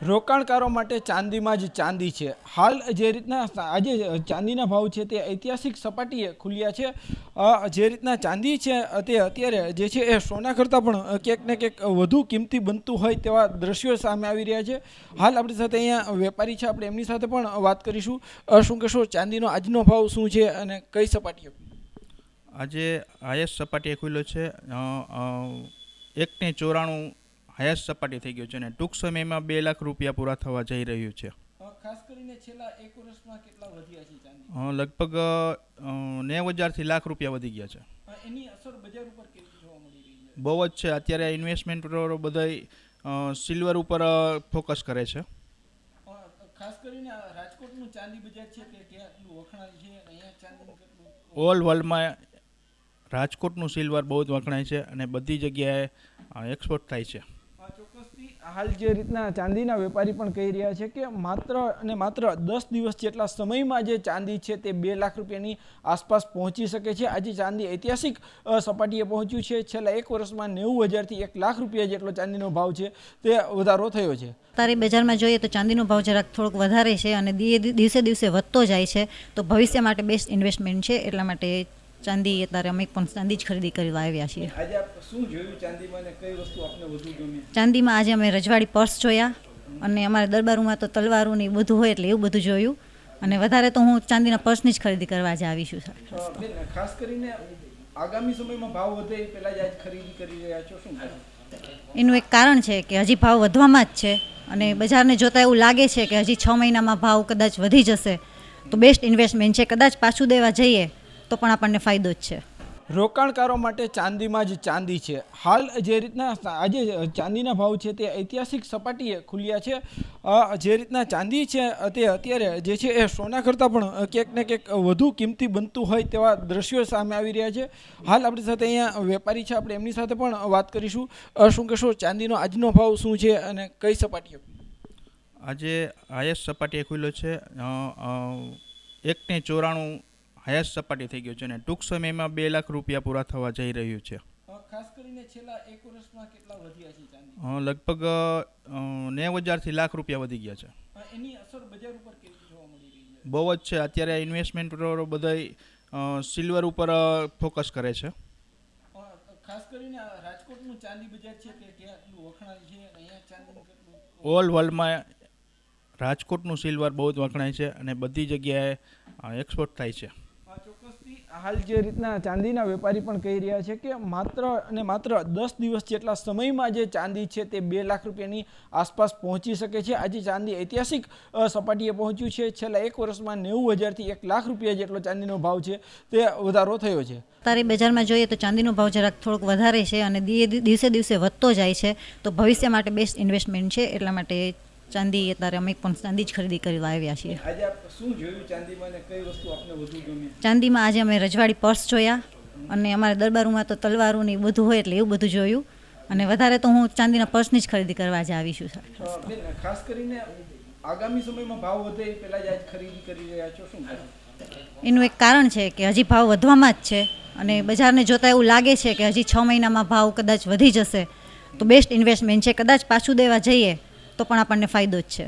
રોકાણકારો માટે ચાંદીમાં જ ચાંદી છે. હાલ જે રીતના આજે ચાંદીના ભાવ છે તે ઐતિહાસિક સપાટીએ ખુલ્યા છે. જે રીતના ચાંદી છે તે અત્યારે જે છે એ સોના કરતાં પણ ક્યાંક ને ક્યાંક વધુ કિંમતી બનતું હોય તેવા દ્રશ્યો સામે આવી રહ્યા છે. હાલ આપણી સાથે અહીંયા વેપારી છે, આપણે એમની સાથે પણ વાત કરીશું. શું કહેશો, ચાંદીનો આજનો ભાવ શું છે અને કઈ સપાટીએ? આજે હાઈએસ્ટ સપાટીએ ખુલ્યો છે 1.94 હાઈએસ્ટ સપાટી થઈ ગયું છે અને ટૂંક સમયમાં 2 લાખ રૂપિયા પૂરા થવા જઈ રહ્યું છે. ખાસ કરીને છેલ્લા એક વર્ષમાં કેટલા વધ્યા છે ચાંદી? લગભગ 90,000થી લાખ રૂપિયા વધી ગયા છે. એની અસર બજાર ઉપર કેવી જોવા મળી રહી છે? બહુ જ છે. અત્યારે ઇન્વેસ્ટમેન્ટ બધા સિલ્વર ઉપર ફોકસ કરે છે. ખાસ કરીને રાજકોટનું ચાંદી બજાર છે કે કેટલું વખણાય છે અને અહીંયા ચાંદીનું કેટલું? ઓલ વર્લ્ડમાં રાજકોટનું સિલ્વર બહુ જ વખણાય છે અને બધી જગ્યાએ એક્સપોર્ટ થાય છે. ચોક્કસથી હાલ જે રીતના ચાંદીના વેપારી પણ કહી રહ્યા છે કે માત્ર અને માત્ર 10 દિવસ જેટલા સમયમાં જે ચાંદી છે તે 2 લાખ રૂપિયાની આસપાસ પહોંચી શકે છે. આજે ચાંદી ઐતિહાસિક સપાટીએ પહોંચ્યું છે. છેલ્લા એક વર્ષમાં 90,000થી 1 લાખ રૂપિયા જેટલો ચાંદીનો ભાવ છે તે વધારો થયો છે. અત્યારે બજારમાં જોઈએ તો ચાંદીનો ભાવ જરાક થોડોક વધારે છે અને દિવસે દિવસે વધતો જાય છે, તો ભવિષ્ય માટે બેસ્ટ ઇન્વેસ્ટમેન્ટ છે. એટલા માટે ચાંદી અત્યારે અમે પણ ચાંદી જ ખરીદી કરવા આવ્યા છીએ. આજે આપ શું જોયું ચાંદીમાં અને કઈ વસ્તુ આપને વધુ ગમી? ચાંદીમાં આજે અમે રજવાડી પર્સ જોયા અને અમારા દરબારોમાં તો તલવારો ને બધું હોય એટલે એવું બધું જોયું, અને વધારે તો હું ચાંદીના પર્સની જ ખરીદી કરવા જ આવી છું. ખાસ કરીને આગામી સમયમાં ભાવ વધે એ પહેલા જ આજ ખરીદી કરી રહ્યા છો, શું? એનું એક કારણ છે કે હજી ભાવ વધવામાં જ છે અને બજારને જોતાં એવું લાગે છે કે હજી 6 મહિનામાં ભાવ કદાચ વધી જશે તો બેસ્ટ ઇન્વેસ્ટમેન્ટ છે. કદાચ પાછું દેવા જઈએ તો પણ આપણને ફાયદો જ છે. રોકાણકારો માટે ચાંદીમાં જ ચાંદી છે. હાલ જે રીતના આજે ચાંદીના ભાવ છે તે ઐતિહાસિક સપાટીએ ખુલ્યા છે. જે રીતના ચાંદી છે તે અત્યારે જે છે એ સોના કરતાં પણ ક્યાંક ને ક્યાંક વધુ કિંમતી બનતું હોય તેવા દ્રશ્યો સામે આવી રહ્યા છે. હાલ આપણી સાથે અહીંયા વેપારી છે, આપણે એમની સાથે પણ વાત કરીશું. શું કહેશો, ચાંદીનો આજનો ભાવ શું છે અને કઈ સપાટીએ? આજે હાઈએસ્ટ સપાટીએ ખુલ્યો છે 1.94 હાઈએસ્ટ સપાટી થઈ ગયું છે અને ટૂંક સમયમાં 2 લાખ રૂપિયા પૂરા થવા જઈ રહ્યું છે. ખાસ કરીને છેલ્લા એક વર્ષમાં કેટલા વધ્યા છે ચાંદી? લગભગ 90,000થી લાખ રૂપિયા વધી ગયા છે. એની અસર બજાર ઉપર કેવી જોવા મળી રહી છે? બહુ જ છે. અત્યારે ઇન્વેસ્ટમેન્ટ બધા સિલ્વર ઉપર ફોકસ કરે છે. ખાસ કરીને રાજકોટનું ચાંદી બજાર છે કે કેટલું વખણાય છે અને અહીંયા ચાંદીનું કેટલું? ઓલ વર્લ્ડમાં રાજકોટનું સિલ્વર બહુ જ વખણાય છે અને બધી જગ્યાએ એક્સપોર્ટ થાય છે. ચોક્કસથી હાલ જે રીતના ચાંદીના વેપારી પણ કહી રહ્યા છે કે માત્ર અને માત્ર 10 દિવસ જેટલા સમયમાં જે ચાંદી છે તે 2 લાખ રૂપિયાની આસપાસ પહોંચી શકે છે. આજે ચાંદી ઐતિહાસિક સપાટીએ પહોંચ્યું છે. છેલ્લા એક વર્ષમાં 90,000થી 1 લાખ રૂપિયા જેટલો ચાંદીનો ભાવ છે તે વધારો થયો છે. અત્યારે બજારમાં જોઈએ તો ચાંદીનો ભાવ જરાક થોડોક વધારે છે અને દિવસે દિવસે વધતો જાય છે, તો ભવિષ્ય માટે બેસ્ટ ઇન્વેસ્ટમેન્ટ છે. એટલા માટે ચાંદી અત્યારે અમે પણ ચાંદી જ ખરીદી કરવા આવ્યા છીએ. આજે આપ શું જોયું ચાંદીમાં અને કઈ વસ્તુ આપને વધુ ગમી? ચાંદીમાં આજે અમે રજવાડી પર્સ જોયા અને અમારા દરબારોમાં તો તલવારો ને બધું હોય એટલે એવું બધું જોયું, અને વધારે તો હું ચાંદીના પર્સની જ ખરીદી કરવા જ આવી છું. ખાસ કરીને આગામી સમયમાં ભાવ વધે એ પહેલા જ આજ ખરીદી કરી રહ્યા છો, શું? એનું એક કારણ છે કે હજી ભાવ વધવામાં જ છે અને બજારને જોતાં એવું લાગે છે કે હજી 6 મહિનામાં ભાવ કદાચ વધી જશે તો બેસ્ટ ઇન્વેસ્ટમેન્ટ છે. કદાચ પાછું દેવા જઈએ તો પણ આપણને ફાયદો જ છે.